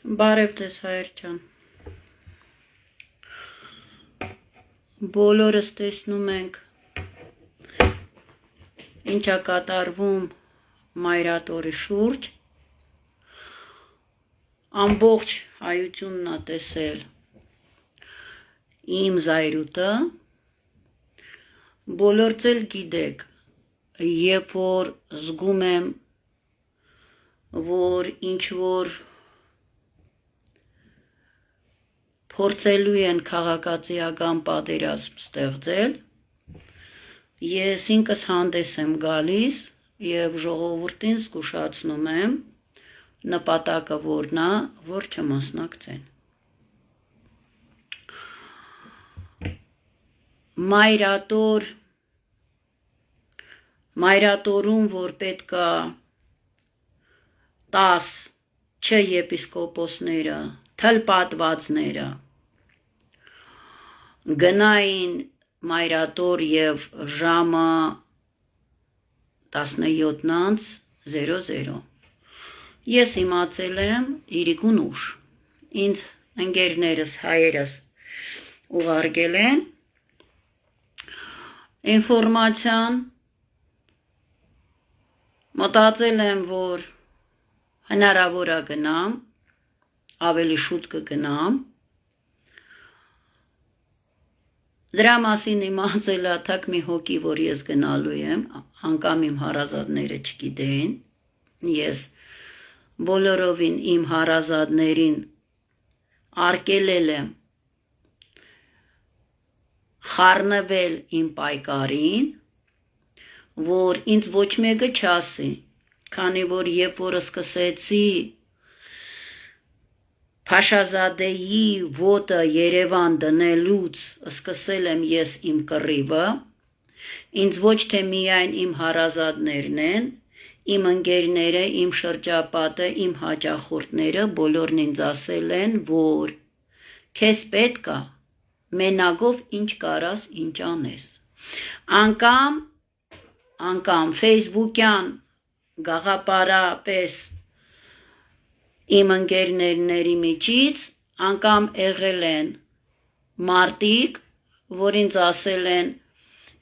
Բարև ձեզ հայեր ջան։ Բոլորս տեսնում ենք ինչա կատարվում Մայրատորի շուրջ։ Ամբողջ հայությունն ա տեսել իմ զայրույթը։ Բոլորս էլ գիտեք, երբ որ զգում եմ, որ ինչ որ փորձելու են քաղաքացիական պատերազմ ստեղծել, ես ինքս հանդես եմ գալիս եւ ժողովրդին զգուշացնում եմ, նպատակը որն է, որ չմասնակցեն։ Մայրատորում, որ պետքա 10 չեպիսկոպոսները, թլպատվածները գնային Մայրատոր եւ ժամը 17:00 ես իմացել եմ իրիկուն ուշ։ Ինձ ընկերներս հայերս ուղարկել են ինֆորմացիան, մտածել եմ, որ հնարավոր է գնամ, ավելի շուտ կգնամ։ Դրա մասին իմացել ա թակ մի հոգի, որ ես գնալու եմ, անգամ իմ հարազատները չգիտեն։ Ես բոլորովին իմ հարազատներին արկելել եմ խառնվել իմ պայքարին, որ ինձ ոչ մեկը չասի, քանի որ երբ որ սկսեցի Փաշազադեի ոտը Երևան դնելուց սկսել եմ ես իմ կռիվը, ինձ ոչ թե միայն իմ հարազատներն են, իմ ընկերները, իմ շրջապատը, իմ հաճախորդները բոլորն ինձ ասել են, որ քեզ պետք է մենակով ինչ կարաս ինչ անես։ Անգամ Facebook-յան գաղափարապես իմ ընկերների միջից անգամ եղել են մարդիկ, որ ինձ ասել են,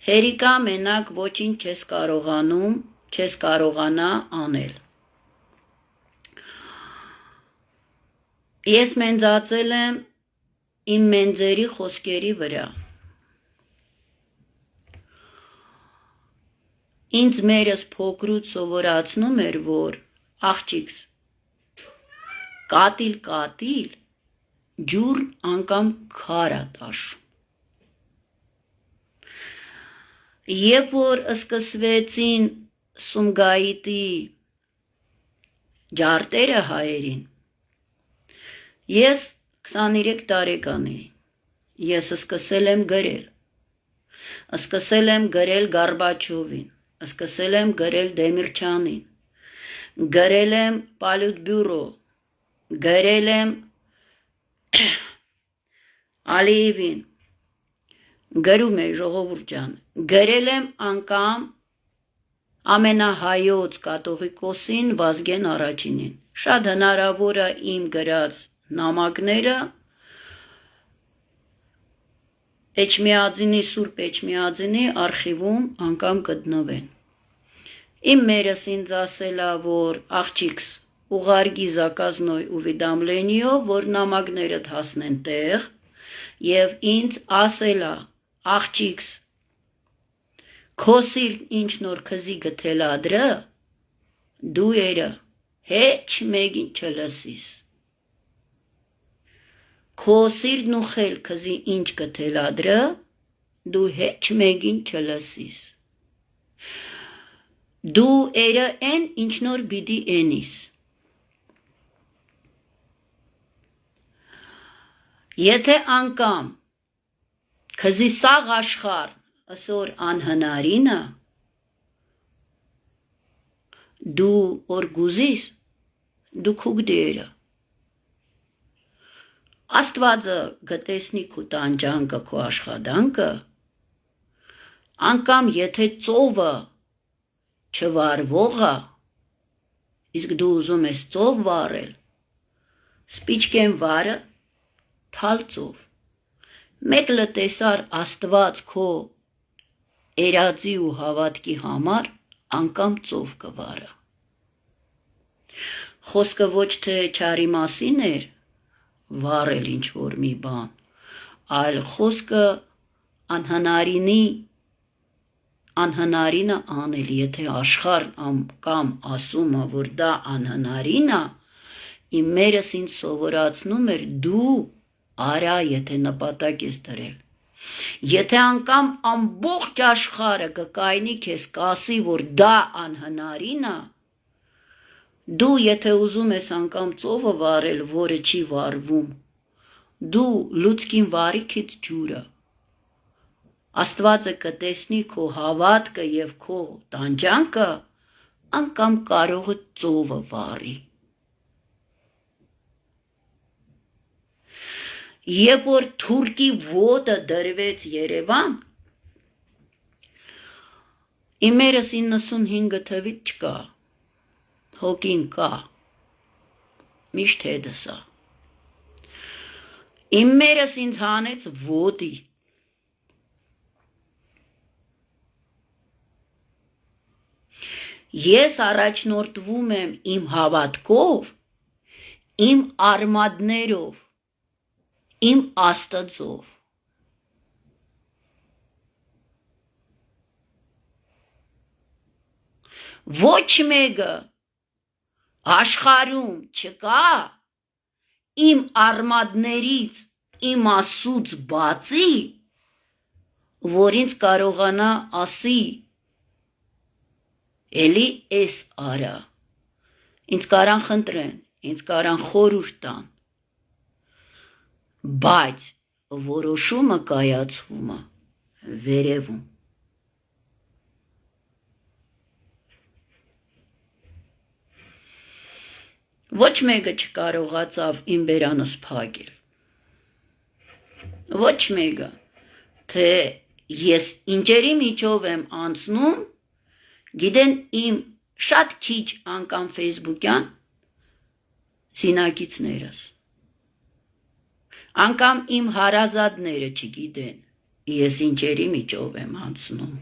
հերիկա մենակ ոչինչ չես կարողանա անել։ Ես մենձացել եմ իմ մենձերի խոսքերի վրա։ Ինձ մերս փոքրուց սովորացնում էր, որ աղջիկս կատիլ, ջուրն անգամ քար ա տաշում։ Երբ որ սկսվեցին Սումգայիթի ջարդերը հայերին, ես 23 տարեկան էի, ես սկսել եմ գրել, Գորբաչովին, սկսել եմ գրել Դեմիրճյանին, գրել եմ Պոլիտբյուրո, գրել եմ Ալիևին, գրում էի ժողովուրդ ջան, գրել եմ անգամ ամենահայոց կաթողիկոսին Վազգեն Առաջինին։ Շատ հնարավոր է իմ գրած նամակները Սուրբ Էջմիածինի արխիվում անգամ գտնվեն։ Իմ մերս ինձ ասել ա, որ աղջիկս ուղարկի զակազնոյ ուվիդամլենիո, որ նամակներդ հասնեն տեղ, եւ ինձ ասել ա, աղջիկս, քո սիրտ ինչ նոր քզի գթելադրը, դու էրը հեչ մեկին չլսիս։ Քո սիրտն ու խել քզի ինչ գթելադրը, դու հեչ մեկին չլսիս։ Դու էրը են ինչ նոր բիդի ենիս։ Եթե անգամ քզի սաղ աշխարհ ասոր անհնարինը, դու որ գուզիս, դու քուգդերը։ Աստվածը գտեսնի քու տանջանքը, քու աշխատանքը, անգամ եթե ծովը չվարվող է, իսկ դու ուզում ես ծով վառել, Սպիչկեն վարը թալծով, մեկ լտեսար աստված քո երածի ու հավատքի համար անկամ ծով կվարը։ Խոսքը ոչ թե չարի մասին էր, վարել ինչ-որ մի բան, այլ խոսքը անհնարինը անել, եթե աշխարհն կամ ասումը, որ դա անհնարին է, իմ մերս ինձ սովորացնում էր դու արա, եթե նպատակ ես դրել։ Եթե անգամ ամբողջ աշխարհը կկայնի քեզ կասի, որ դա անհնարին է, դու եթե ուզում ես անգամ ծովը վարել, որը չի վարվում, դու լուցկին վարիքից ջուրը, Աստվածը կտեսնի քո հավատքը և քո տանջանքը, անգամ կարողը ծովը վարի։ Երբ որ թուրքի ոտը դրվեց Երևան, իմերս 95 թվից չկա, հոգին կա, միշտ հետս է։ Իմերս ինձ հանեց ոտի, ես առաջնորդվում եմ իմ հավատքով, իմ արմատներով, իմ Աստծով։ Ոչ մեկը աշխարհում չկա իմ արմատներից, իմ Աստծուց բացի, որ ինձ կարողանա ասի, էլի էս արա, ինձ կարան խնդրեն, ինձ կարան խորհուրդ տան, բայց որոշումը կայացվում է վերևում։ Ոչ մեկը չկարողացավ իմ բերանս փակել։ Ոչ մեկը, թե ես ինչերի միջով եմ անցնում, գիտեն իմ շատ քիչ անգամ Facebook-յան զինակիցներս, անգամ իմ հարազատները չգիտեն, ես ինչերի միջով եմ անցնում։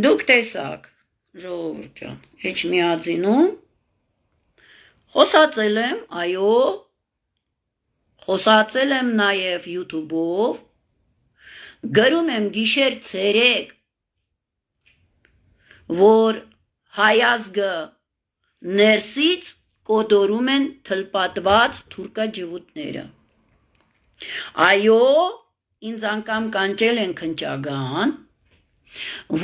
Դուք տեսաք, ժողովուրդ ջան, հեչ միածինում, խոսացել եմ, այո, խոսացել եմ նաև YouTube-ով, գրում եմ գիշեր ցերեկ, որ հայազգը ներսից կոտորում են թլպատված թուրքաջվուտները։ Այո, ինձ անգամ կանչել են քնչագան,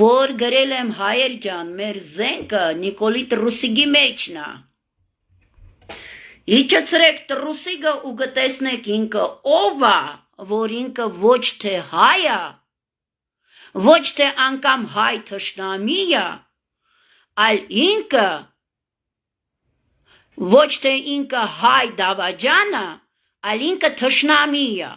որ գրել եմ հայեր ջան, մեր զենքը Նիկոլի Տրուսիգի մեջն է։ Իջեցրեք Տրուսիգը ու գտեսնեք ինքը ով է, որ ինքը ոչ թե հայ է, ոչ թե անգամ հայ թշնամի է, այլ ինքը ոչ թե ինքը հայ դավաճան է, այլ ինքը թշնամի է,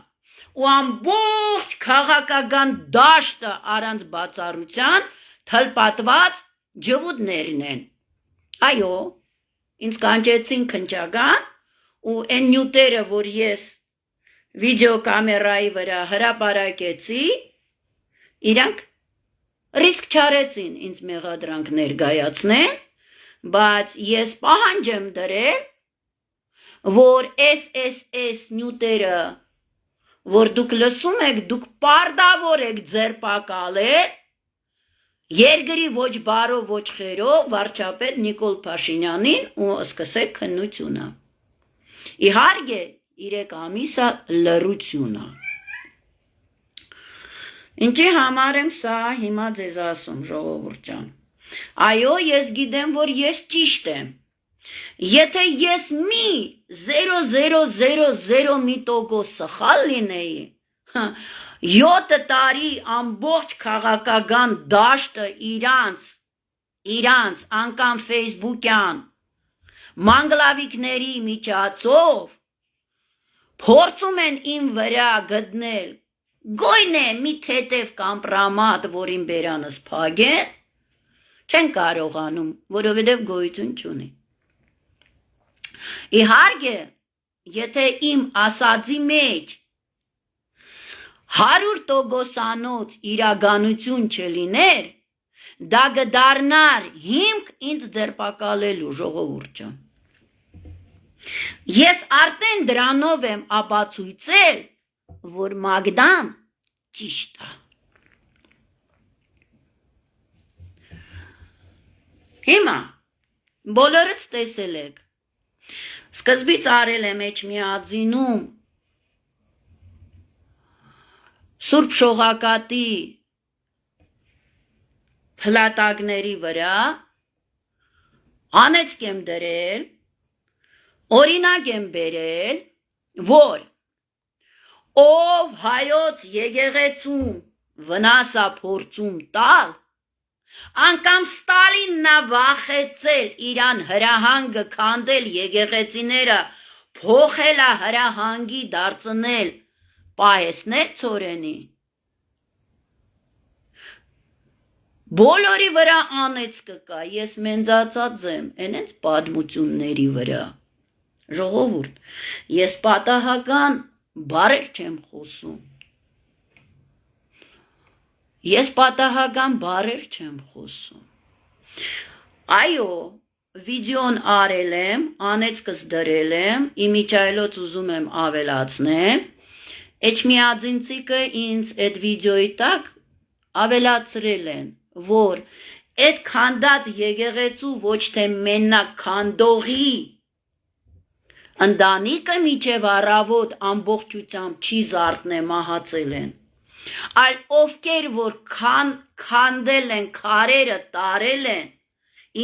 ու ամբողջ քաղաքական դաշտը առանց բացառության թլպատված ջվուտներն են։ Այո, ինձ կանչեցին քնչագան, ու այն նյութերը, որ ես վիդեոկամերայի վրա հրապարակեցի, իրանք ռիսկ չարեցին ինձ մեղադրանք ներկայացնեն, բայց ես պահանջ եմ դրել, որ այս նյութերը, որ դուք լսում եք, դուք պարտավոր եք ձերբակալել երկրի ոչ բարով, ոչ խերով վարչապետ Նիկոլ Փաշինյանին ու սկսեք քննությունը։ Իհարկե, 3 ամիսը լռությունը։ Ինչի համար եմ սա հիմա ձեզ ասում, ժողովուրդ ջան։ Այո, ես գիտեմ, որ ես ճիշտ եմ։ Եթե ես մի 0.000% սխալ լինեի, 7 տարի ամբողջ քաղաքական դաշտը իրանց անգամ Facebook-յան մանգլավիկների միջոցով փորձում են իմ վրա գտնել գոյնե մի թեթև կամպրամատ, որ իմ բերանս փակեն, չեն կարողանում, որովհետև գոյություն չունի։ Իհարկե, եթե իմ ասածի մեջ 100% իրականություն չլիներ, դա կդառնար հիմք ինձ ձերբակալելու ժողովուրդ ջան։ Ես արդեն դրանով եմ ապացույցել, որ Մագդան ճիշտ է։ Հիմա բոլորս տեսել եք։ Սկզբից արել եմ Էջմիածինում Սուրբ Շողակատի փլատակների վրա անեծք եմ դրել, օրինակ եմ բերել, որ ով հայոց եկեղեցում վնասա փորձում տալ, անգամ Ստալինն է վախեցել իրան հրահանգը քանդել եկեղեցիները, փոխել է հրահանգի դարձնել պահեսներ ցորենի, բոլորի վրա անեծք կա, ես մենձացած եմ, այնենց պատմությունների վրա, ժողովուրդ, ես պատահական բառեր չեմ խոսում, ես պատահական բառեր չեմ խոսում, այո, վիդեոն արել եմ, անեծքս դրել եմ, իմիջայլոց ուզում եմ ավելացնեմ, Էջմիածինցիկը ինձ այդ վիդեոյի տակ ավելացրել են, որ այդ քանդած եկեղեցու ոչ թե մենակ քանդողի ընտանիքը մինչև առավոտ ամբողջությամբ չի զարթնե մահացել են, այլ ովքեր որ քանդել են, քարերը տարել են,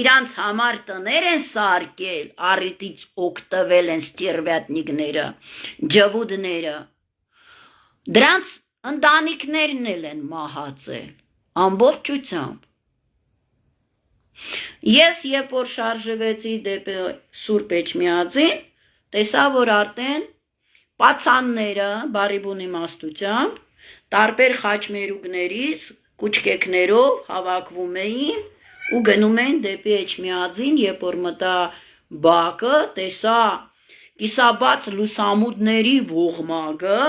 իրանց համար տներ են սարքել, առիթից օգտվել են ստիրվյատնիկները, ջվուդները, դրանց ընտանիքներն են մահացել, ամբողջությամբ։ Ես երբ որ շարժվեցի դեպի Սուրբ Էջմիածին, տեսա, որ արդեն պացանները բարիբուն իմաստությամբ տարբեր խաչմերուկներից կուչկեքներով հավաքվում էին ու գնում էին դեպի Էջմիածին, երբ որ մտա բակը, տեսա կիսաբաց լուսամուտների ողմակը,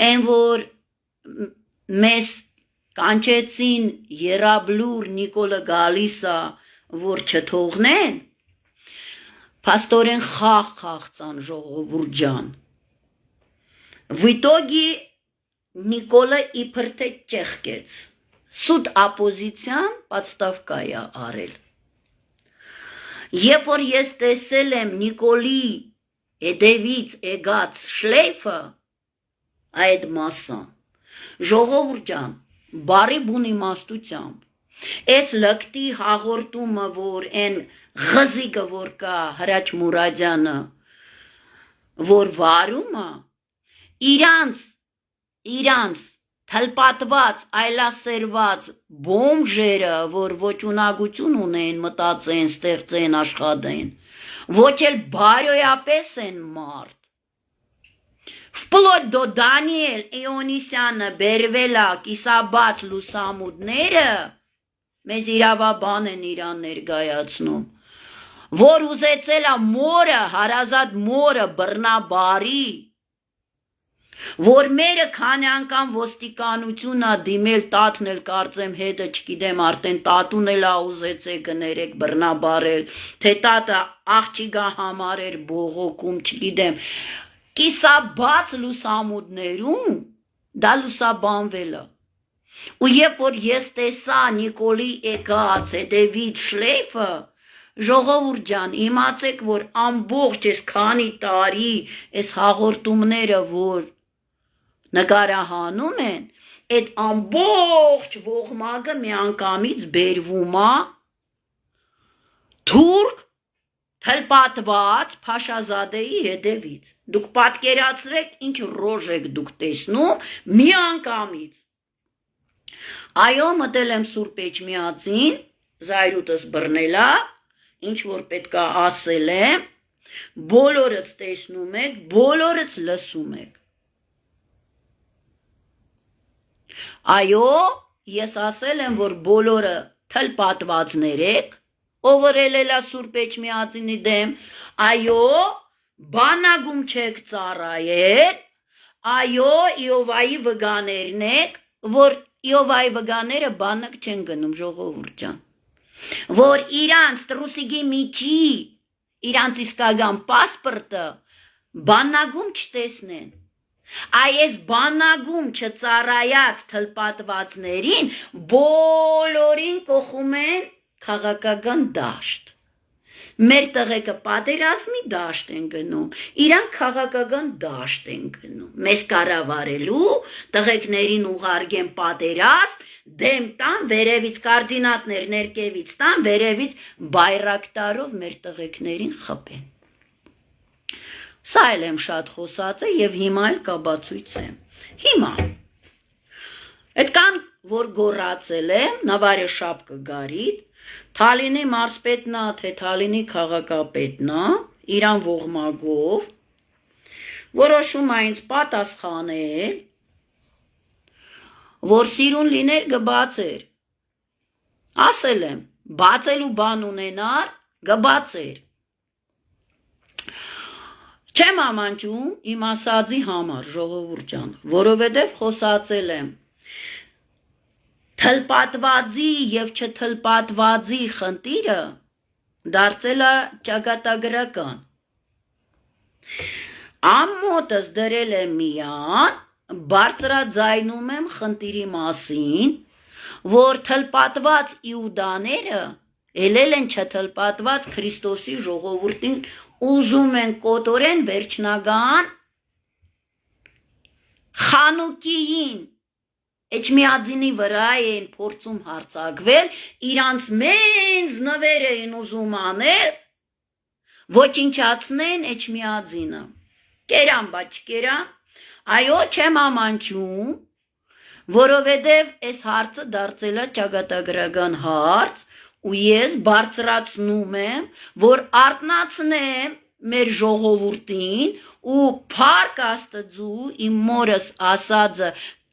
այն որ մեզ կանչեցին Եռաբլուր Նիկոլը գալիս է, որ չթողնեն, փաստորեն խաղ խաղցան ժողովուրդ ջան։ Վիտոգի Նիկոլը իբր թե ճեղքեց, սուտ ապոզիցիան պատստավկայա արել։ Երբ որ ես տեսել եմ Նիկոլի հետևից եկած շլեյֆը, այդ մասը, ժողովուրդ ջան, բարի բուն իմաստությամբ, այս լկտի հաղորդումը, որ են ղզիկը, որ կա Հրաչ Մուրադյանը, որ վարում է, իրանց թլպատված, այլասերված բոմժերը, որ ոչ ունակություն ունեն, մտածեն, ստեղծեն, աշխատեն, ոչ էլ բարոյապես են մարդ, Վպլոտ դո Դանիել Իոնիսյանը բերվել է կիսաբաց լուսամուտները, մեզ իրավաբան են իրան ներկայացնում, որ ուզեցել է մորը, հարազատ մորը բռնաբարի, որ մերը քանի անգամ ոստիկանությունը դիմել տատն էլ կարծեմ հետը չգիտեմ արդեն տատուն էլ ուզեցե կներեք բռնաբարել, թե տատը աղջիկա համարեր բողոքում չգիտեմ, կիսաբաց լուսամուտներում դա լուսաբանվել է, ու երբ որ ես տեսա Նիկոլի եկած հետևից շլեյֆը, ժողովուրդ ջան, իմացեք, որ ամբողջ այս քանի տարի այս հաղորդումները, որ նկարահանում են, այդ ամբողջ ողմակը միանգամից բերվում է թուրք թլպատված Փաշազադեի հետևից, դուք պատկերացրեք ինչ ռոժ եք դուք տեսնում միանգամից, այո մտել եմ Սուրբ Էջմիածին, զայրուտս բռնելա, ինչ որ պետքա ասել եմ, բոլորս տեսնում եք, բոլորս լսում եք, այո ես ասել եմ, որ բոլորը թլպատվածներ եք, ով ելելա Սուրբ Էջմիածինի դեմ, այո, բանագում չեք ծառայել, այո, Իովայի վգաներն եք, որ Իովայի վգաները բանակ չեն գնում, ժողովուրդ ջան, որ իրանց տրուսիգի միջի, իրանց իսկական պասպորտը բանագում չտեսնեն, այս բանագում չծառայած թլպատվածներին բոլորին կողում են քաղաքական դաշտ, մեր տղեկը պատերազմի դաշտ են գնում, իրանք քաղաքական դաշտ են գնում, մեզ կառավարելու, տղեկներին ուղարկեն պատերազմ, դեմ տան, վերևից կարդինատներ ներկևից տան, վերևից բայրակտարով մեր տղեկներին խփեն։ Սա էլ եմ շատ խոսած է եւ հիմա էլ կաբացույց եմ։ Հիմա այդքան որ գոռացել եմ, նավարը շապկը գարիտ, Թալինի մարզպետնա, թե Թալինի քաղաքապետնա, իրան ողմագով, որոշում է ինձ պատասխանել, որ սիրուն լիներ գբացեր, ասել եմ, բացելու բան ունենար, գբացեր, չեմ ամանչում իմ ասածի համար, ժողովուրդ ջան, որովհետև խոսացել եմ, թլպատվածի և չթլպատվածի խնդիրը դարձել է ճակատագրական։ Ամմոտս դրել եմ միան, բարձրաձայնում եմ խնդիրի մասին, որ թլպատված իուդաները ելել են չթլպատված Քրիստոսի ժողովուրդին ուզում են կոտորեն վերջնական Խանուկիին Էջմիածինի վրա են փորձում հարձակվել, իրանց մեծ նվեր էին ուզում անել, ոչնչացնեն Էջմիածինը, կերան, բաչ կերան, այո, չեմ ամանչում, որովհետև այս հարցը դարձել է ճակատագրական հարց, ու ես բարձրացնում եմ, որ արթնացնեմ մեր ժողովուրդին ու փառք Աստծու իմ մորս ասածը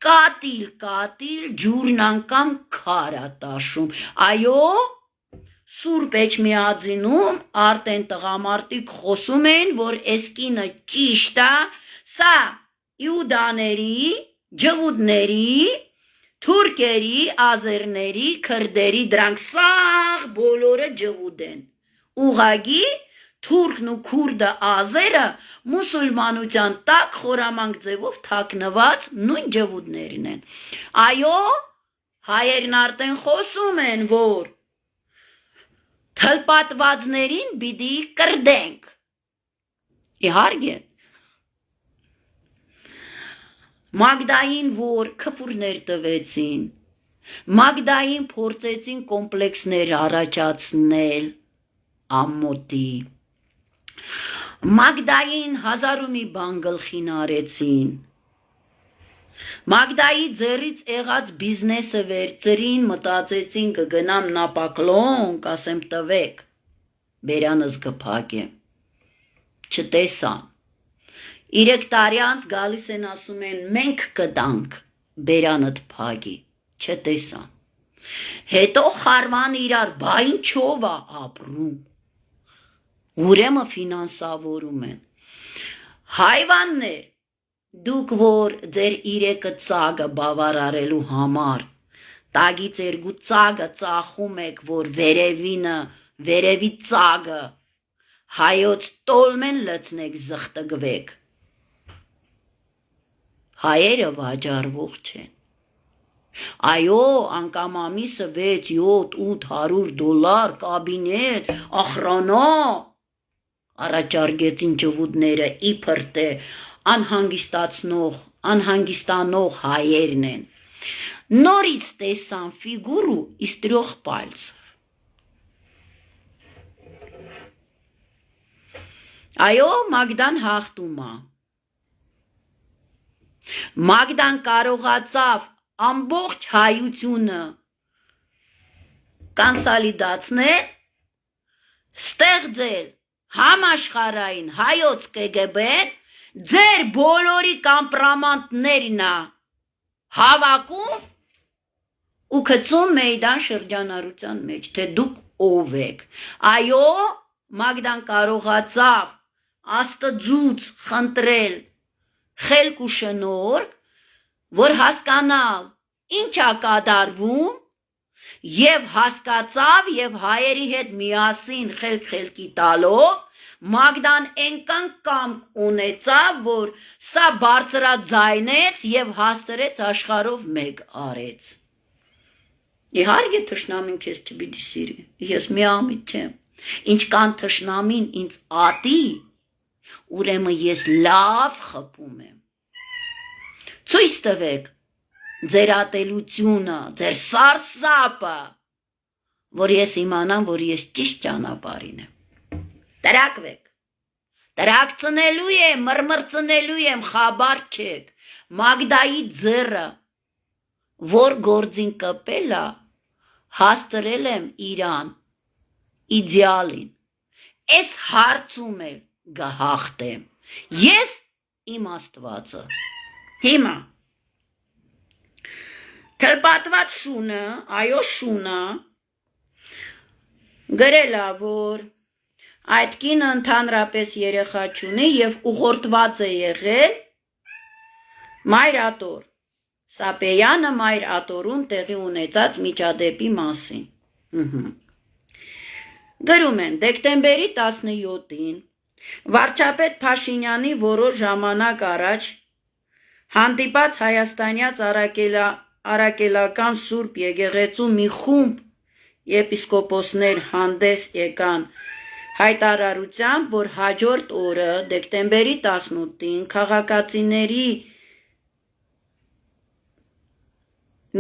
կատիլ ջուրն անգամ քար է տաշում, այո, Սուրբ Էջմիածինում արդեն տղամարդիկ խոսում են, որ այս կինը ճիշտ է, սա իուդաների, ջվուդների, թուրքերի, ազերների, քրդերի, դրանք սաղ բոլորը ջվուդ են, ուղղակի թուրքն ու քուրդը ազերը մուսուլմանության տակ խորամանկ ձևով թաքնված նույն ջվուդներն են, այո, հայերն արդեն խոսում են, որ թլպատվածներին պիտի կրդենք, իհարկե, Մագդային, որ քֆուրներ տվեցին, Մագդային փորձեցին կոմպլեքսներ առաջացնել ամմոտի, Մագդային հազար ու մի բան գլխին արեցին, Մագդայի ձեռից եղած բիզնեսը վերցրին, մտածեցին կգնամ նապակլոն, կասեմ տվեք, բերանս կփակեմ, չտեսան, 3 տարի անց գալիս են ասում են մենք կտանք, բերանդ փակի, չտեսան, հետո խարվան իրար, բա ինչով է ապրում, ուրեմն ֆինանսավորում են, հայվաններ, դուք որ ձեր 3 ծագը բավարարելու համար, տագից 2 ծագը ծախում եք, որ վերևի ծագը, հայոց տոլմեն լցնեք զղտգվեք, հայերը վաճառվող չեն, այո, անգամ ամիսը 6, 7, 800 դոլար, կաբինետ, ախրանա, առաջարկեցին ջվուդները իբր թե անհանգստանող հայերն են, նորից տեսան ֆիգուրու из 3 пальцев, այո, Մագդան հաղթում է, Մագդան կարողացավ ամբողջ հայությունը կոնսոլիդացնել, ստեղծել համաշխարհային հայոց KGB-ն, ձեր բոլորի կամպրամանտներն է հավաքում ու գցում Մեյդան շրջանառության մեջ, թե դուք ով եք։ Այո, Մագդան կարողացավ Աստծուց խնդրել խելք ու շնորհք, որ հասկանալ ինչ է կատարվում, եւ հասկացավ եւ հայերի հետ միասին խելքի տալով Մագդան այնքան կամք ունեցավ, որ սա բարձրաձայնեց եւ հասցրեց աշխարհով մեկ արեց։ Իհարկե թշնամին քեզ չպիտի սիրի, ես միամիտ չեմ։ Ինչքան թշնամին ինձ ատի, ուրեմն ես լավ խփում եմ։ Ցույց տվեք ձեր ատելությունը, ձեր սարսափը, որ ես իմանամ, որ ես ճիշտ ճանապարհին եմ։ Տրակվեք, տրակցնելու եմ, մրմրցնելու եմ, խաբար չեք, Մագդայի ձեռը, որ գործին կպել է, հաստրել եմ իրան, իդեալին, ես հարցում էլ գահախտեմ, ես իմ Աստվածը, հիմա, թլպատված շունը, այո շունը, գրել է, որ այդ կինը ընդհանրապես երեխա չունի եւ ուղղորդված է եղել Մայր Ատոր, Սապեյանը Մայր Ատորում տեղի ունեցած միջադեպի մասին։ Գրում են, դեկտեմբերի 17-ին վարչապետ Փաշինյանի որոշ ժամանակ առաջ հանդիպած հայաստանյաց Արաքելական Սուրբ Եկեղեցու մի խումբ եպիսկոպոսներ հանդես եկան հայտարարությամբ, որ հաջորդ օրը դեկտեմբերի 18-ին քաղաքացիների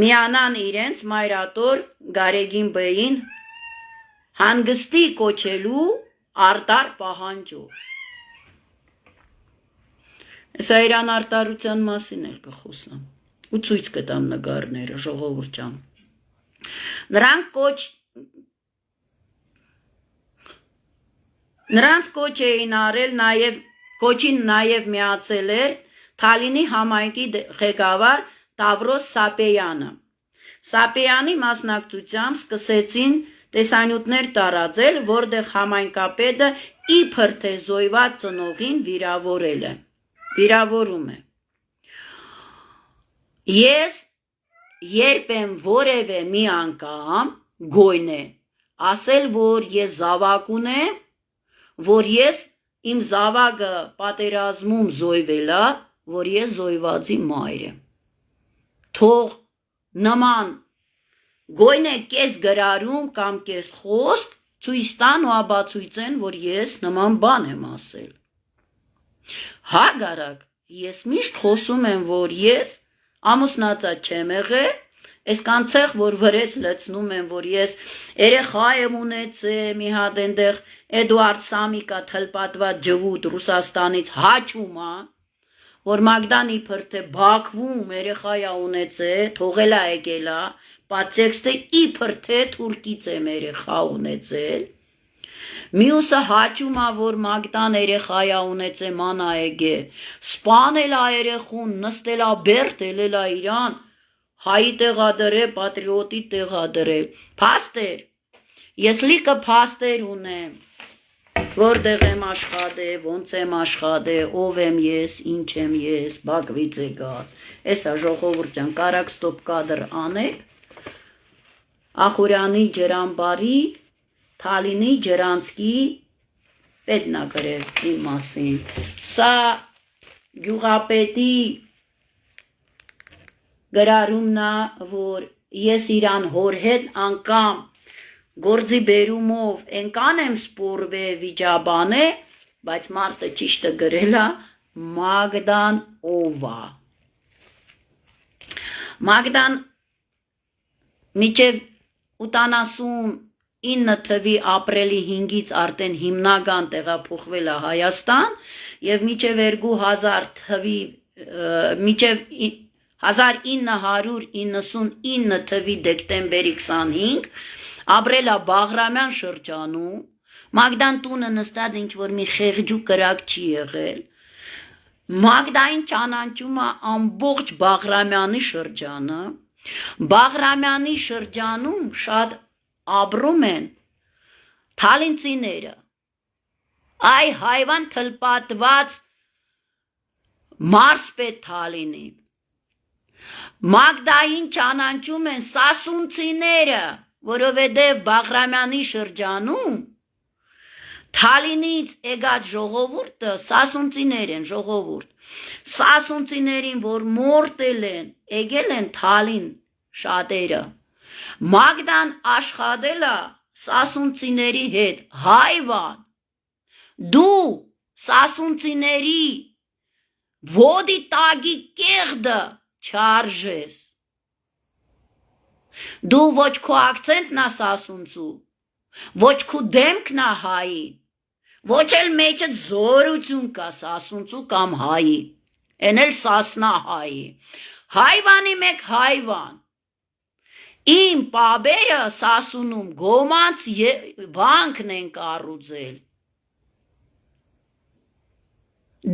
միանան իրենց Մայր Ատոր Գարեգին Բեին հանգստի կոչելու արտար պահանջով։ Սա իրան արտարության մասին էլ կխոսամ ու ցույց կտամ նկարները, ժողովուրդ ջան։ Նրանց կոչ էին արել կոչին նաև միացել էր Թալինի համայնքի ղեկավար Տավրոս Սապեյանը։ Սապեյանի մասնակցությամբ սկսեցին տեսանյութեր տարածել, որտեղ համայնքապետը իբր թե զոհված ծնողին վիրավորում է։ Ես երբ եմ որևէ մի անգամ գոյն է ասել, որ ես զավակ ունեմ, որ ես իմ զավակը պատերազմում զոհվել է, որ ես զոհվածի մայր եմ։ Թող նման գոյն է կես գրարում կամ կես խոսք ցույց տան ու ապացույցեն, որ ես նման բան եմ ասել։ Հակառակ, ես միշտ խոսում եմ, որ ես ամուսնացած չեմ եղել, այսքանցեղ, որ վրես լցնում եմ, որ ես երեխա եմ ունեցել, մի հատ այնտեղ Էդուարդ Սամիկա թլպատված ջվուտ Ռուսաստանից հաճում է, որ Մագդան իբր թե Բաքվում երեխա է ունեցել, թողել է եկել է, պատեքստը իբր թե թուրքից եմ երեխա ունեցել։ Մյուսը հաճում է, որ Մագդան երեխա է ունեցել, ման է եկել, սպանել է երեխուն, նստել է բերդ, ելել է իրան, հայի տեղադրել, պատրիոտի տեղադրել։ Փաստեր, ես լիքը փաստեր ունեմ, որտեղ եմ աշխատել, ոնց եմ աշխատել, ով եմ ես, ինչ եմ ես, Բաքվից եկած։ Էսա ժողովուրդ ջան, կարակ ստոպ կադր անեք, Ախուրյանի ջրամբարի, Թալինի ջրանցքի պետն է գրել իմ մասին։ Սա գյուղապետի գրարումն է, որ ես իրան հոր հետ անգամ գործի բերումով ենքան եմ սպորվել վիճաբանե, բայց մարդը ճիշտը գրել է Մագդան ով է։ Մագդան մինչև 89 թվի ապրիլի 5-ից արդեն հիմնական տեղափոխվել է Հայաստան եւ մինչև 2000 թվի մինչև 1999 թվի դեկտեմբերի 25 ապրել է Բաղրամյան շրջանում, Մագդան տունը նստած ինչ-որ մի խեղճու կրակ չի եղել, Մագդային ճանաչում է ամբողջ Բաղրամյանի շրջանը, Բաղրամյանի շրջանում շատ ապրում են թալինցիները, այ հայվան թլպատված մարսպետ Թալինի, Մագդային ճանաչում են սասունցիները, որովհետև Բաղրամյանի շրջանում Թալինից եկած ժողովուրդը սասունցիներ են ժողովուրդ, սասունցիներին, որ մորտել են, եկել են Թալին շատերը, Մագդան աշխատել է սասունցիների հետ, հայվան, դու սասունցիների ոտի տագի կեղդը չարժես, դու ոչ քո ակցենտն ես ասունցու, ոչ քո դեմքն է հայի, ոչ էլ մեջը զորություն կաս ասունցու կամ հայի, են էլ սասնա հայի, հայվանի մեկ հայվան, իմ պաբերը սասունում գոմանց վանքն են կառուցել,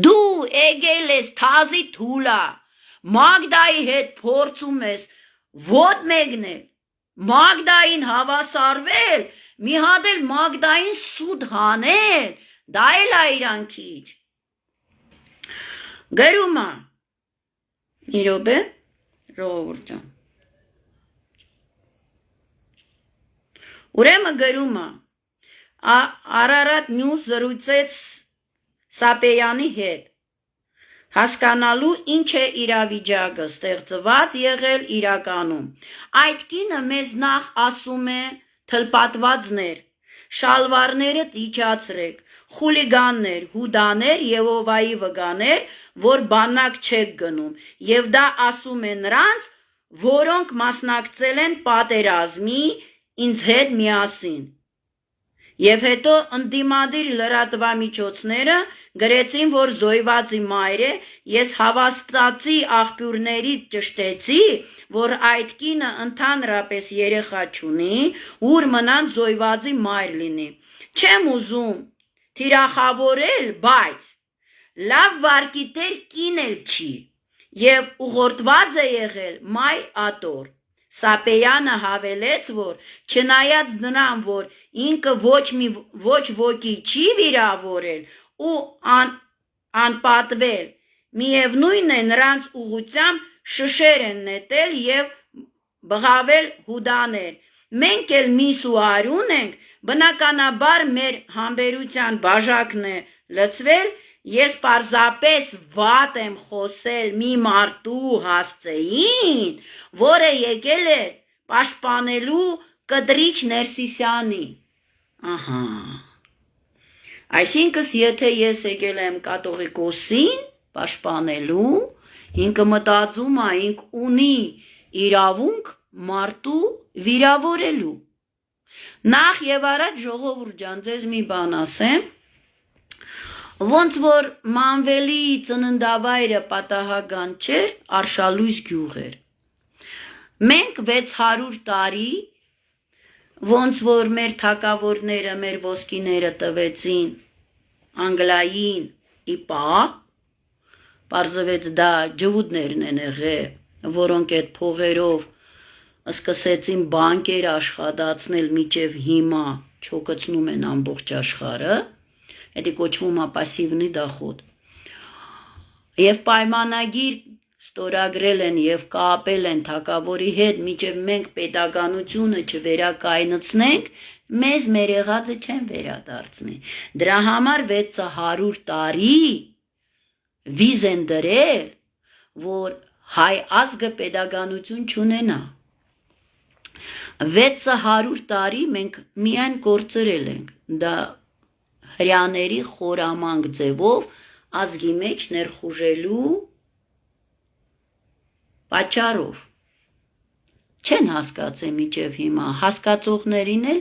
դու եկել ես թազի թուլա, Մագդայի հետ փորձում ես ոտ մեկնել, Մագդային հավասարվել, մի հատ էլ Մագդային սուտ հանել, դա էլ է իրան քիչ։ Գրում է, մի րոպե, ժողովուրդ ջան։ Ուրեմն գրում է, Արարատ Նյուզ զրույցեց Սապեյանի հետ, հասկանալու ինչ է իրավիճակը ստեղծված եղել իրականում, այդ կինը մեզ նախ ասում է թլպատվածներ, շալվարները իջացրեք, խուլիգաններ, հուդաներ, Եհովայի վկաներ, որ բանակ չեք գնում, և դա ասում է նրանց, որոնք մասնակցել են պատերազմի ինձ հետ միասին։ Եվ հետո ընդդիմադիր լրատվամիջոցները գրեցին, որ զոհվածի մայրը ես հավաստացի աղբյուրներից ճշտեցի, որ այդ կինը ընդհանրապես երեխա չունի, ուր մնան զոհվածի մայր լինի։ Չեմ ուզում թիրախավորել, բայց լավ վարկի տեր կին էլ չի, և ուղղորդված է եղել մայր ատոր։ Սապեյանը հավելեց, որ չնայած նրան, որ ինքը ոչ ոքի չի վիրավորել ու անպատվել, միևնույն է նրանց ուղղությամբ շշեր են նետել և բղավել հուդաներ։ Մենք էլ միս ու արյուն ենք, բնականաբար մեր համբերության բաժակն է լցվել, ես պարզապես վատ եմ խոսել մի մարդու հասցեին, որը եկել է պաշտպանելու Կտրիչ Ներսիսյանի։ Ահա։ Այսինքն, եթե ես եկել եմ կաթողիկոսին պաշտպանելու, ինքը մտածում է, ինք ունի իրավունք մարդու վիրավորելու։ Նախ եւ առաջ ժողովուրդ ջան, ձեզ մի բան ասեմ, ոնց որ Մանվելի ծննդավայրը պատահական չէր, Արշալույս գյուղ էր։ Մենք 600 տարի, ոնց որ մեր թագավորները, մեր ոսկիները տվեցին Անգլիային իպա, պարզվեց դա ջհուդներն են եղել, որոնք այդ փողերով սկսեցին բանկեր աշխատացնել միջև հիմա չոկացնում են ամբողջ աշխարհը, դա կոչվում է պասիվնի դախոդ։ Եվ պայմանագիր ստորագրել են եւ կապել են թագավորի հետ, միջև մենք պետականությունը չվերակայնացնենք, մեզ մեր եղածը չեն վերադարձնի։ Դրա համար 600 տարի վիզ են դրել, որ հայ ազգը պետականություն չունենա։ 600 տարի մենք միայն կորցրել ենք, դա հրյաների խորամանկ ձևով ազգի մեջ ներխուժելու պատճառով։ Չեն հասկացել մինչև հիմա, հասկացողներին էլ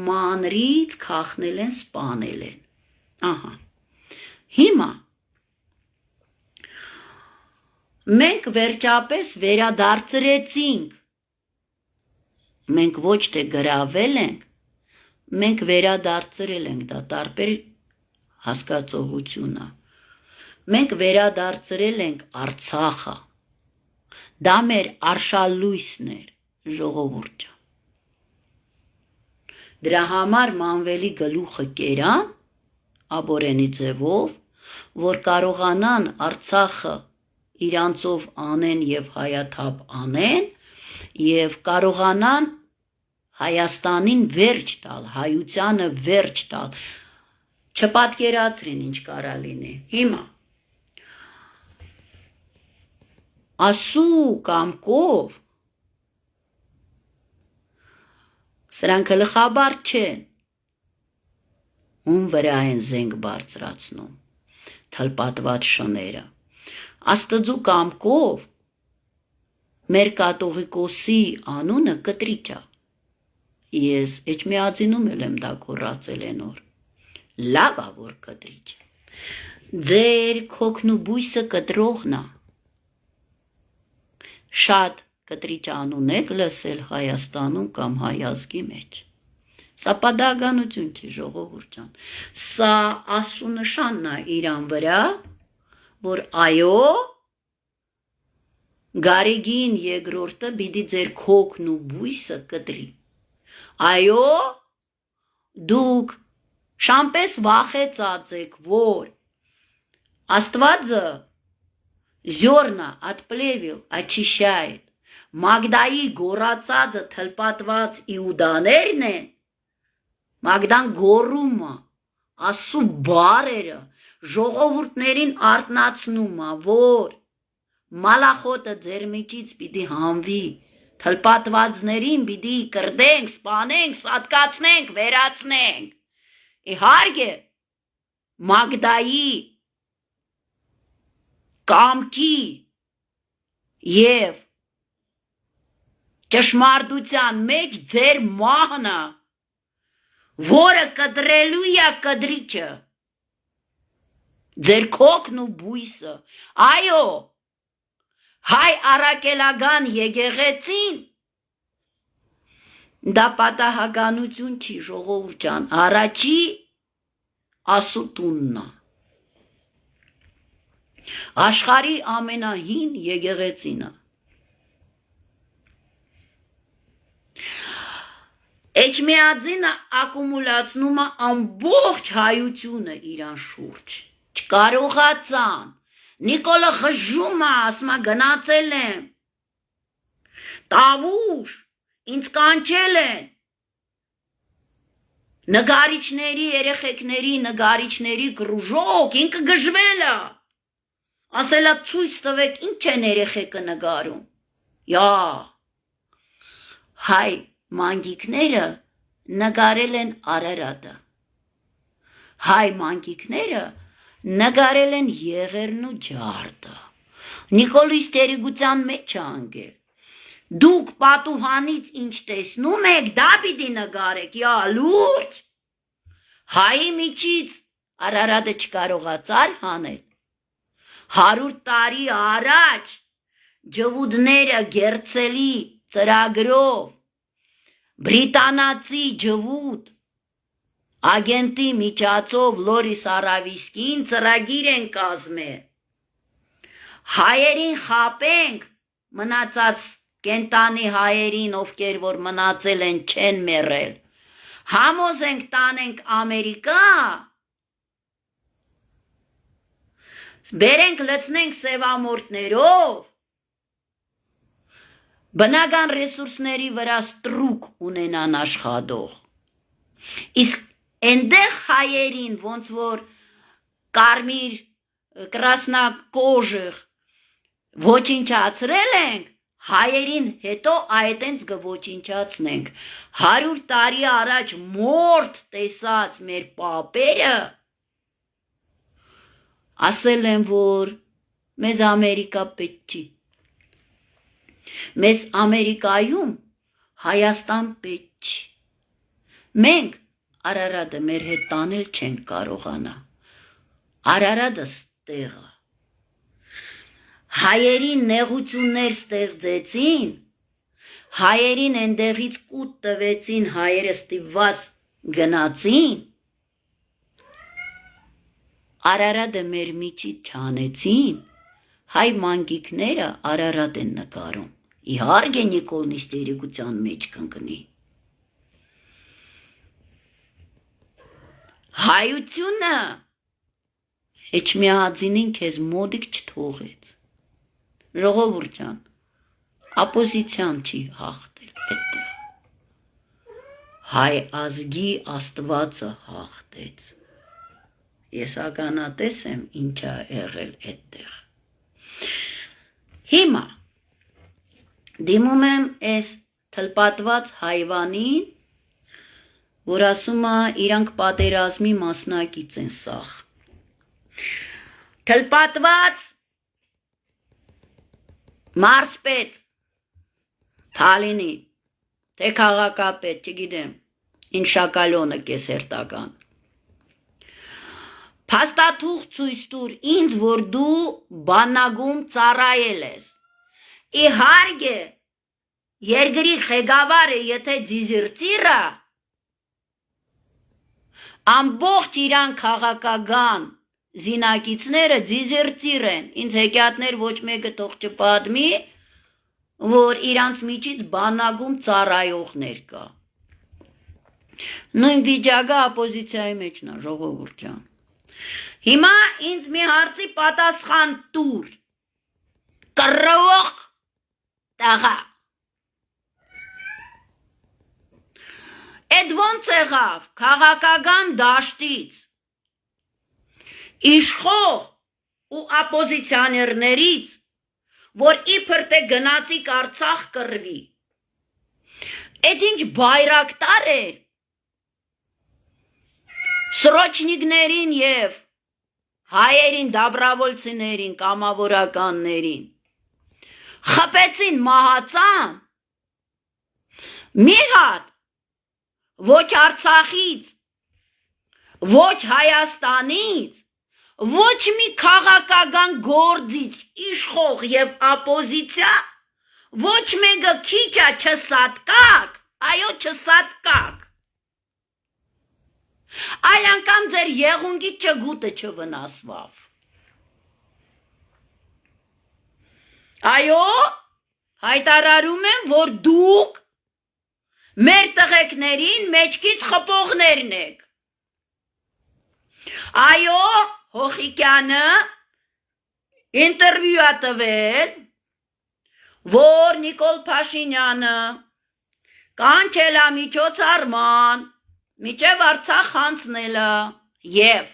մանրից քախնել են, սպանել են։ Ահա։ Հիմա մենք վերջապես վերադարձրեցինք, մենք ոչ թե գրավել ենք, մենք վերադարձրել ենք, դա տարբեր հասկացողություն է։ Մենք վերադարձրել ենք Արցախը, Դա մեր արշալույսն էր, ժողովուրդ ջան։ Դրա համար մանվելի գլուխը կերան աբորենի ձևով, որ կարողանան Արցախը իրանցով անեն եւ հայաթափ անեն եւ կարողանան Հայաստանին վերջ տալ, հայությանը վերջ տալ։ Չպատկերացրին ինչ կարա լինի։ Հիմա ասու կամքով սրանք գլխաբար չեն, ում վրա են զենք բարձրացնում, թլպատված շները։ Աստծու կամքով մեր կատողիկոսի անունը Կտրիչ է։ Ես Էջմիածինում եմ դա կորացել են օր։ Լավ է որ Կտրիչ։ Ձեր քոքն ու բույսը կտրողն է։ Շատ Կտրիչ անուն եք լսել Հայաստանում կամ հայ ազգի մեջ։ Սա պատահականություն չի, ժողովուրդ ջան։ Սա ասունշանն է իրան վրա, որ այո, Գարեգին երկրորդը պիտի ձեր քոքն ու բույսը կտրի։ Այո, դուք շամպես վախեցած եք, որ Աստվածը зерна отплевил, очищает։ Մագդայի գորացածը թլպատված իուդաներն են, Մագդան գորում է, ասու բարերը, ժողովուրդներին արտնացնում է, որ մալախոտը ձեր միջից պիտի հանվի, թլպատվածներին պիտի կրդենք, սպանենք, սատկացնենք, վերացնենք։ Իհարկե, Մագդայի կամքի և ճշմարտության մեջ ձեր մահնը, որը կտրելու է Կտրիչը, ձեր քոքն ու բույսը, այո, հայ առաքելական եկեղեցին, դա պատահականություն չի, ժողովուրդ ջան, առաջի ասուտունն է։ Աշխարհի ամենահին եկեղեցին է։ Էջմիածինը ակումուլացնում է ամբողջ հայությունը իրան շուրջ։ Չկարողացան։ Նիկոլը խժում է, ասում է գնացել եմ։ Տավուշ, ինձ կանչել են։ Նգարիչների, երեխեքների, նգարիչների կրուժոկ, ինքը գժվել է։ Ասել է ցույց տվեք ինչ են երեխեքը նգարում։ Յա, հայ մանկիկները նկարել են Արարատը։ Հայ մանկիկները նկարել են Եղերն ու Ջարդը։ Նիկոլի ստերիգության մեջ անգել։ Դուք պատուհանից ինչ տեսնում եք, դա պիտի նկարեք, յա լուրջ։ Հայի միջից Արարատը չկարողացար հանել։ 100 տարի առաջ ջվուդները գերցելի ծրագրով բրիտանացի ջվուդ ագենտի միջոցով Լորիս Արավիսկին ծրագիր են կազմել։ Հայերին խապենք, մնացած կենտանի հայերին, ովքեր որ մնացել են չեն մեռել։ Համոզենք տանենք Ամերիկա, բերենք լցնենք սևամորտներով, բնական ռեսուրսների վրա ստրուկ ունենան աշխատող։ Իսկ այնտեղ հայերին ոնց որ կարմիր կրասնակոժեղ ոչինչացրել ենք, հայերին հետո այդենց կոչինչացնենք։ 100 տարի առաջ մորթ տեսած մեր պապերը ասել են, որ մեզ Ամերիկա պետք չի։ Մեզ Ամերիկայում Հայաստան պետք չի։ Մենք Արարատը մեր հետ տանել չենք կարողանա։ Արարատը ստեղը։ Հայերին նեղություններ ստեղծեցին, հայերին այնտեղից կուտ տվեցին, հայերը ստիպված գնացին, Արարատը մեր միջից չանեցին, հայ մանկիկները Արարատ են նկարում։ Իհարկե Նիկոլն իստերիկության մեջ կընկնի։ Հայությունը Էջմիածինին քեզ մոդիկ չթողեց։ Ժողովուրդ ջան, ապոզիցիան չի հաղթել այդտեղ։ Հայ ազգի Աստվածը հաղթեց։ Ես ականատես եմ ինչա եղել այդտեղ։ Հիմա դիմում եմ այս թլպատված հայվանին, որ ասում է իրանք պատերազմի մասնակից են սաղ։ Թլպատված մարզպետ Թալինի, թե քաղաքապետ, չգիտեմ, ինչ շակալոնը կես հերտական։ Փաստաթուղթ ցույց տուր ինձ, որ դու բանակում ծառայել ես։ Իհարկե, երկրի ղեկավարը, եթե ձիզրծիռ է, ամբողջ իրան քաղաքական զինակիցները ձիզրծիռ են։ Ինձ հեքիաթներ ոչ մեկը թող չպատմի, որ իրանց միջից բանակում ծառայողներ կա։ Նույն վիճակը ապոզիցիայի մեջն է, ժողովուրդ ջան։ Հիմա ինձ մի հարցի պատասխան տուր։ Կռվող տղա։ Էդ ոնց եղավ քաղաքական դաշտից իշխող ու ապոզիցիաներներից, որ իբր թե գնացիկ Արցախ կռվի։ Էդ ինչ բայրակտար էր սրոչնիկներին և հայերին, դաբրավոլցիներին, կամավորականներին, խփեցին, մահացան, մի հատ, ոչ Արցախից, ոչ Հայաստանից, ոչ մի քաղաքական գործիչ, իշխող և ապոզիցիա, ոչ մեկը քիչ է չսատկակ, այո չսատկակ, այլ անգամ ձեր եղունգի չգուտը չվնասվավ։ Այո, հայտարարում եմ, որ դուք մեր տղեկներին մեջքից խփողներն եք։ Այո, Հոխիկյանը ինտերվյու է տվել, որ Նիկոլ Փաշինյանը կանչել է միջոցառման, միջև Արցախ հանձնելը և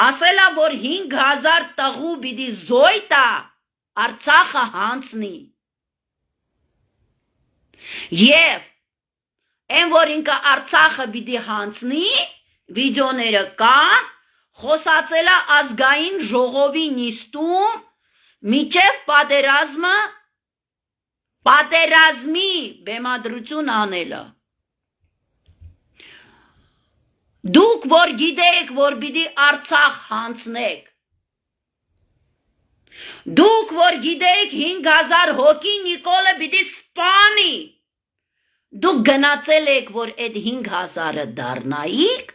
ասել է, որ 5000 տղու պիտի զոյտա Արցախը հանձնի։ Եվ այն, որ ինքը Արցախը պիտի հանձնի, վիդեոները կան, խոսացել է ազգային ժողովի նիստում, միջև պատերազմի բեմադրություն անելը։ Դուք որ գիտեք, որ պիտի Արցախ հանձնեք, դուք որ գիտեք 5000 հոգի Նիկոլը պիտի սպանի, դուք գնացել եք, որ այդ 5000-ը դառնայիք,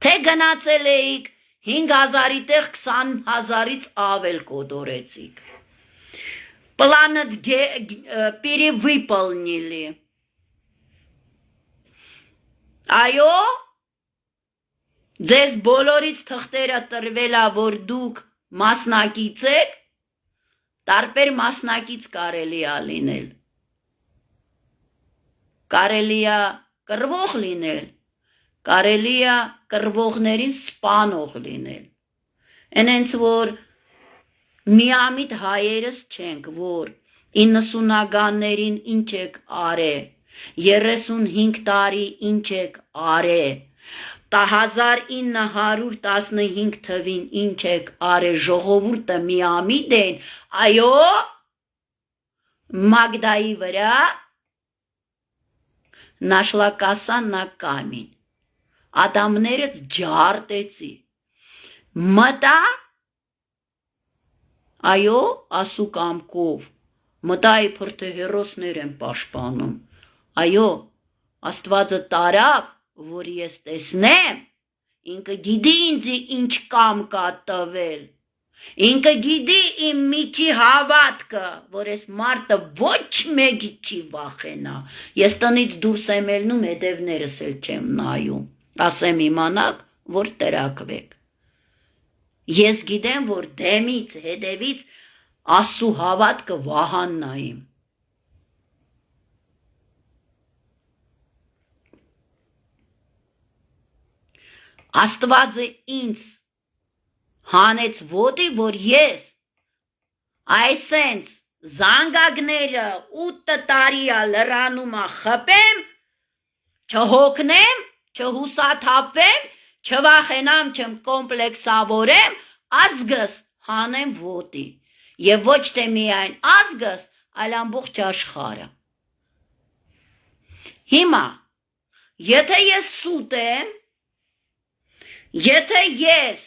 թե գնացել էիք 5000-ի տեղ 20000-ից ավել կոտորեցիք։ Պլանըց перевыполнили։ Այո, ձեզ բոլորից թղթերը տրվել է, որ դուք մասնակից եք, տարբեր մասնակից կարելի է լինել։ Կարելի է կռվող լինել, կարելի է կռվողներին սպանող լինել։ Այնենց որ միամիտ հայերս չենք, որ 90-ականներին ինչ եք արե, 35 տարի ինչ եք արե, 1915 թվին ինչ եք արե, ժողովուրդը միամիտ են, այո, Մագդայի վրա նաշլա կասա նա կամին, ադամներըց ջարտեցի, մտա, այո, ասու կամքով, մտա իբր թե հերոսներ են պաշտպանում, այո, Աստվածը տարավ, որ ես տեսնեմ, ինքը գիտի ինձ ինչ կամ կա տվել, Ինքը գիտի իմ միջի հավատքը, որ ես մարդը ոչ մեկի չի վախենա։ Ես տնից դուրս եմ ելնում, հետևներս էլ չեմ նայում։ Ասեմ իմանաք, որ տրակվեք։ Ես գիտեմ, որ դեմից, հետևից Աստծո հավատքը վահանն է իմ։ Աստվածը ինձ հանեց ոտի, որ ես այսենց զանգակները 8 տարիա լրանումա խփեմ, չհոգնեմ, չհուսաթափվեմ, չվախենամ, չեմ կոմպլեքսավորեմ, ազգս հանեմ ոտի։ Եվ ոչ թե միայն ազգս, այլ ամբողջ աշխարհը։ Հիմա, եթե ես սուտ եմ, եթե ես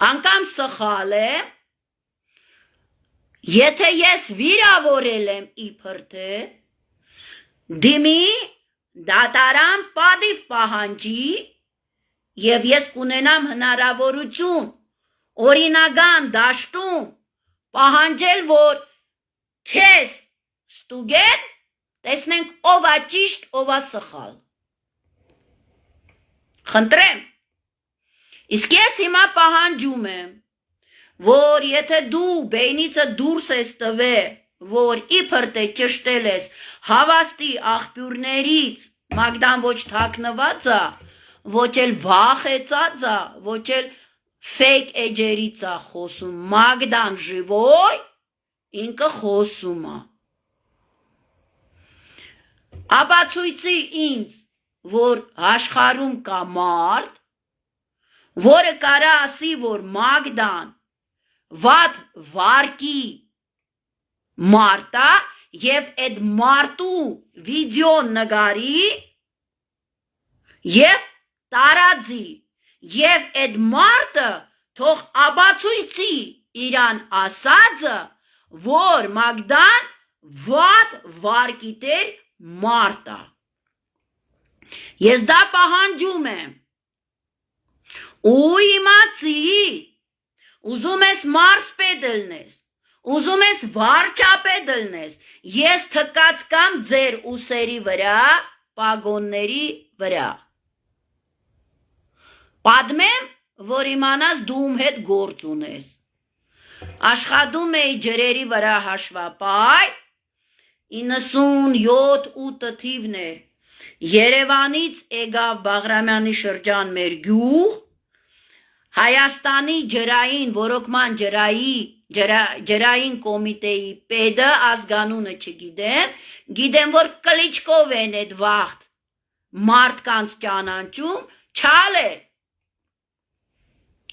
անգամ սխալ եմ, եթե ես վիրավորել եմ իբր թե, դիմի դատարան պատիվ պահանջի եւ ես կունենամ հնարավորություն օրինական դաշտում պահանջել, որ քեզ ստուգեն, տեսնենք ով է ճիշտ, ով է սխալ։ Խնդրեմ, իսկ ես հիմա պահանջում եմ, որ եթե դու բեյնիցը դուրս ես տվել, որ իբր թե ճշտել ես հավաստի աղբյուրներից, Մագդան ոչ թաքնված է, ոչ էլ վախեցած է, ոչ էլ fake էջերից է խոսում, Մագդան ժիվոյ, ինքը խոսում է։ Ապացույցի ինձ, որ աշխարհում կա մարդ, որը կարա ասի, որ Մագդան վատ վարկի մարդ է եւ այդ մարդու վիդեոն նկարի եւ տարածի եւ այդ մարդը թող ապացույցի իրան ասածը, որ Մագդան վատ վարկի տեր մարդ է։ Ես դա պահանջում եմ։ Ու իմացի, ուզում ես մարսպետ լնես, ուզում ես վարչապետ լնես, ես թկած կամ ձեր ուսերի վրա, պագոնների վրա։ Պատմեմ, որ իմանաս դու ում հետ գործ ունես։ Աշխատում էի ջրերի վրա հաշվապայ, 97-8 թիվներ, Երևանից եկավ Բաղրամյանի շրջան մեր գյուղ, Հայաստանի ջրային ոռոգման ջրային կոմիտեի պետը ազգանունը չգիտեմ, գիտեմ, որ Կլիչկով են այդ վաղտ մարդկանց ճանաչում, չալել։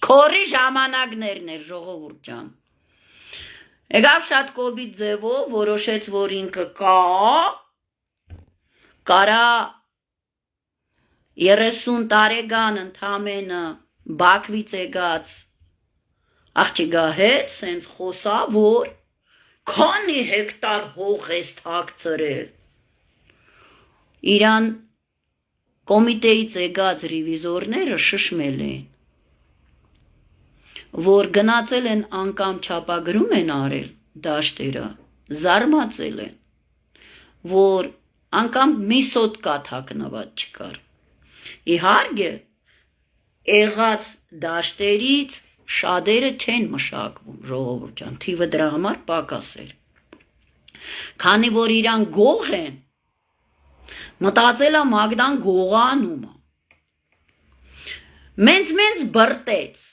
Քորի ժամանակներն էր, ժողովուրդ ջան։ Եկավ շատ կոպիտ ձևով, որոշեց, որ ինքը կարա 30 տարեկան ընդամենը Բաքվից եկած աղջիկա հետ սենց խոսա, որ քանի հեկտար հող ես թաքցրել։ Իրան կոմիտեից եկած ռևիզորները շշմել են, որ գնացել են անգամ չափագրում են արել դաշտերը, զարմացել են, որ անգամ մի սոտկա թաքնված չկար։ Իհարկե, եղած դաշտերից շատերը չեն մշակվում, ժողովուրդ ջան, թիվը դրա համար պակաս էր։ Քանի որ իրան գող են, մտածել է Մագդան գողանում է։ Մենց բրտեց,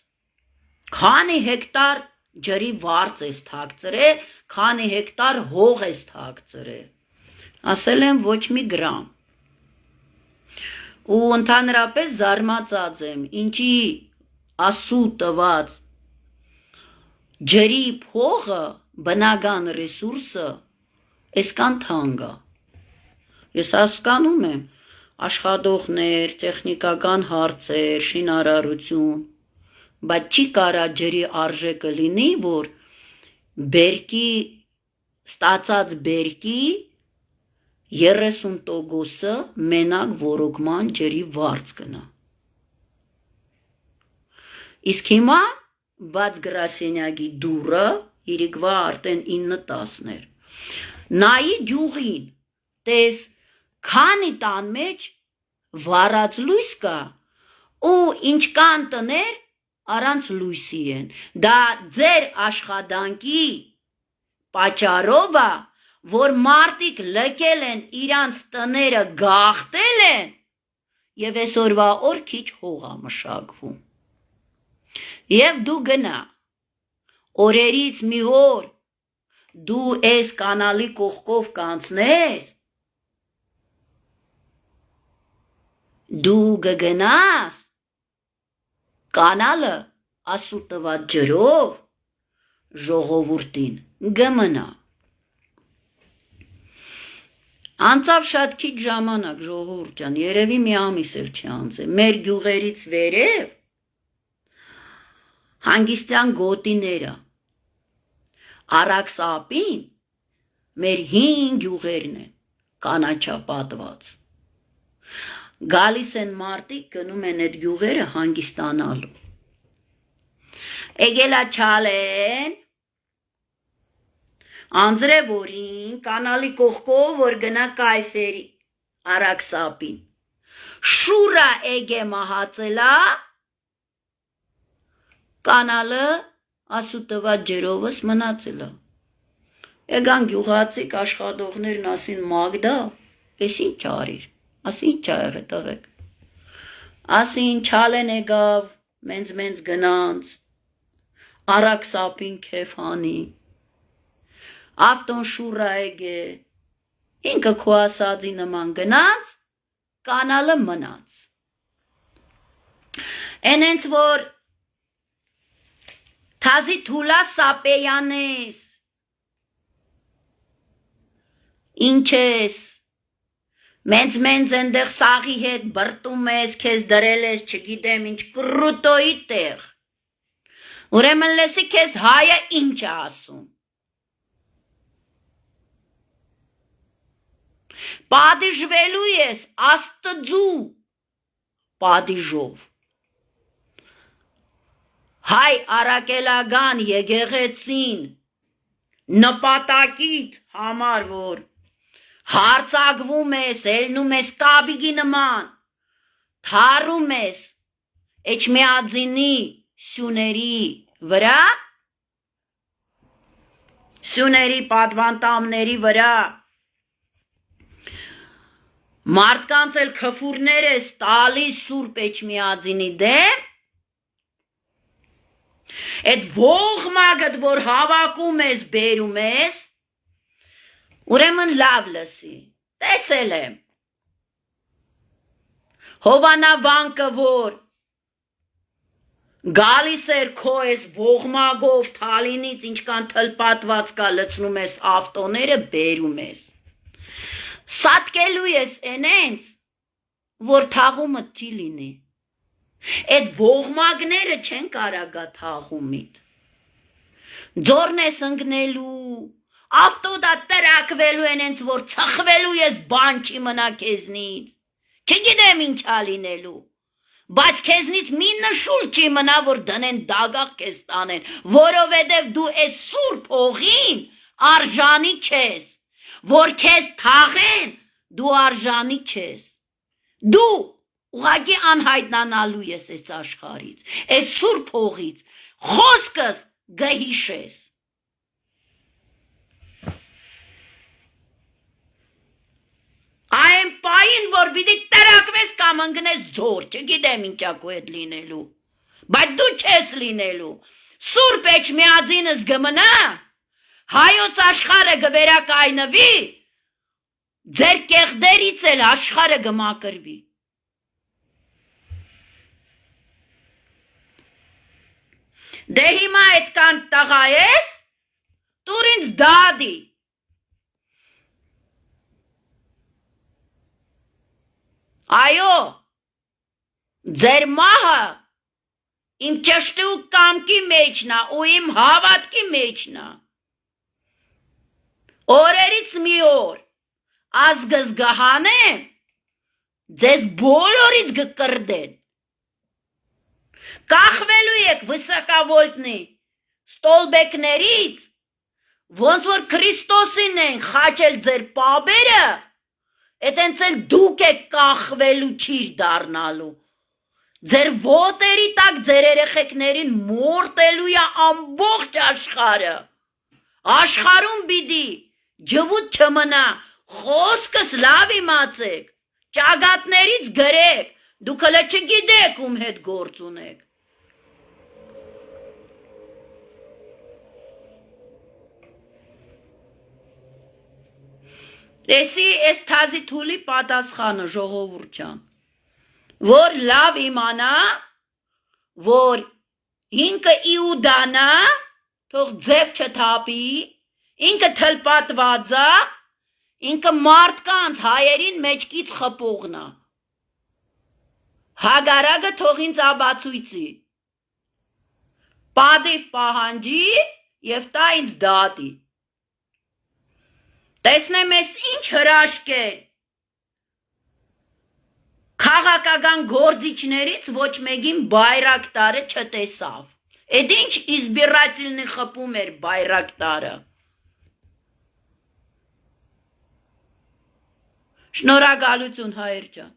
քանի հեկտար ջրի վարձ ես թաքցրել, քանի հեկտար հող ես թաքցրել։ Ասել եմ ոչ մի գրամ։ Ու ընդհանրապես զարմացած եմ, ինչի Աստծու տված ջրի փողը, բնական ռեսուրսը այսքան թանկ է։ Ես հասկանում եմ աշխատողներ, տեխնիկական հարցեր, շինարարություն, բայց չի կարա ջրի արժեքը լինի, որ բերքի ստացած բերքի 30%-ը մենակ ոռոգման ջրի վարձ կնա։ Իսկ հիմա բաց գրասենյակի դուրը, իրիկվա արդեն 9-10-ներ, նայի գյուղին, տես քանի տան մեջ վառած լույս կա, ու ինչ կան տներ առանց լույսի են, դա ձեր աշխատանքի պատճառով է, որ մարդիկ լքել են իրանց տները գաղթել են և այսօրվա օր քիչ հող է մշակվում։ Եվ դու գնա, օրերից մի օր դու այս կանալի կողքով կանցնես, դու կգնաս կանալը ասուտված ջրով ժողովուրդին գմնա։ Անցավ շատ քիչ ժամանակ, ժողովուրդ ջան, երևի մի ամիս էլ չի անցել, մեր գյուղերից վերև հանգիստյան գոտիները, Արաքսապին մեր 5 գյուղերն են կանաչապատված, գալիս են մարդիկ, գնում են այդ գյուղերը հանգիստանալու, եկելա չալեն, անձրևորին, կանալի կողքով, որ գնա կայֆերի, Արաքսապին, շուրա էգե մահացելա, կանալը ասուտված ջրովս մնացելա, եգան գյուղացիկ աշխատողներն ասին Մագդա, ես ինչ արիր, ասի ինչ աղ է տղեք, ասին չալեն եկավ, մենց գնանց, Արաքսապին քեֆանի, ավտոն շուրա էգե, ինքը քո ասածի նման գնաց, կանալը մնաց։ Ենենց որ թազի թուլա սապեյանես, ինչ ես, մենց ընդեղ սաղի հետ բրտում ես, կեզ դրել ես, չգիտեմ ինչ կրուտոյի տեղ, ուրեմն լեսի կեզ հայը ինչ է ասում, Պատիժվելու ես Աստծու պատիժով, հայ առաքելական եկեղեցին նպատակիդ համար, որ հարցակվում ես, ելնում ես կաբիգի նման, թարում ես Էջմիածինի սյուների վրա, սյուների պատվանդամների վրա, մարդկանց էլ քֆուրներ ես տալիս Սուրբ Էջմիածինի դեմ, այդ ողմագդ, որ հավաքում ես, բերում ես, ուրեմն լավ լսի, տեսել եմ, Հովանավանկը, որ գալիս էր քո ես ողմագով Թալինից, ինչքան թլպատված կա, լցնում ես ավտոները, բերում ես, սատկելու ես ենենց, որ թաղումը չի լինի, այդ ողմագները չեն կարագա թաղումիդ, ձորն ես ընգնելու, ավտոդա տրակվելու ենենց, որ ծխվելու ես բան չի մնա կեզնից, չգիտեմ ինչ ալինելու, բայց կեզնից մի նշուլ չի մնա, որ դնեն դագաղ կեզ տանեն, որովհետև դու ես սուրբ հողին արժանի չես, որ կեզ թաղեն, դու արժանի չես, դու ուղղակի անհայտնանալու ես այս աշխարից, այս սուրբ հողից, խոսքս գհիշես, այն պային, որ պիտի տրակվես կամ ընգնես ձոր, չգիտեմ ինչա քո հետ լինելու, բայց դու չես լինելու, Սուրբ Էջմիածինս գմնա, հայոց աշխարհը գվերակայնվի, ձեր կեղդերից էլ աշխարհը գմակրվի։ Դե հիմա այդքան տղա ես, տուր ինձ դադի։ Այո, ձեր մահը իմ ճշտի ու կամքի մեջն է ու իմ հավատքի մեջն է։ Օրերից մի օր ազգս գհանեմ, ձեզ բոլորից գկրդեն, կախվելու եք վսակավոլտնի ստոլբեկներից, ոնց որ Քրիստոսին են խաչել ձեր պաբերը, էտենց էլ դուք եք կախվելու չիր դառնալու։ Ձեր ոտերի տակ ձեր երեխեքներին մորտելու է ամբողջ աշխարհը։ Աշխարհում պիտի ջվուտ չմնա, խոսքս լավ իմացեք, ճագատներից գրեք, դուք հələ չգիտեք ում հետ գործ ունեք։ Տեսի այս թազի թուլի պատասխանը ժողովուրդ ջան, որ լավ իմանա, որ ինքը Իուդանա, թող ձև չթափի, ինքը թլպատված է, ինքը մարդկանց հայերին մեջքից խփողն է։ Հագարակը թող ինձ աբացույցի, պատիվ պահանջի և տա ինձ դատի։ Տեսնեմ ես ինչ հրաշք է, քաղաքական գործիչներից ոչ մեկին բայրակտարը չտեսավ։ Էդ ինչ իզբիրացիլնի խփում էր բայրակտարը։ Շնորհակալություն հայեր ջան։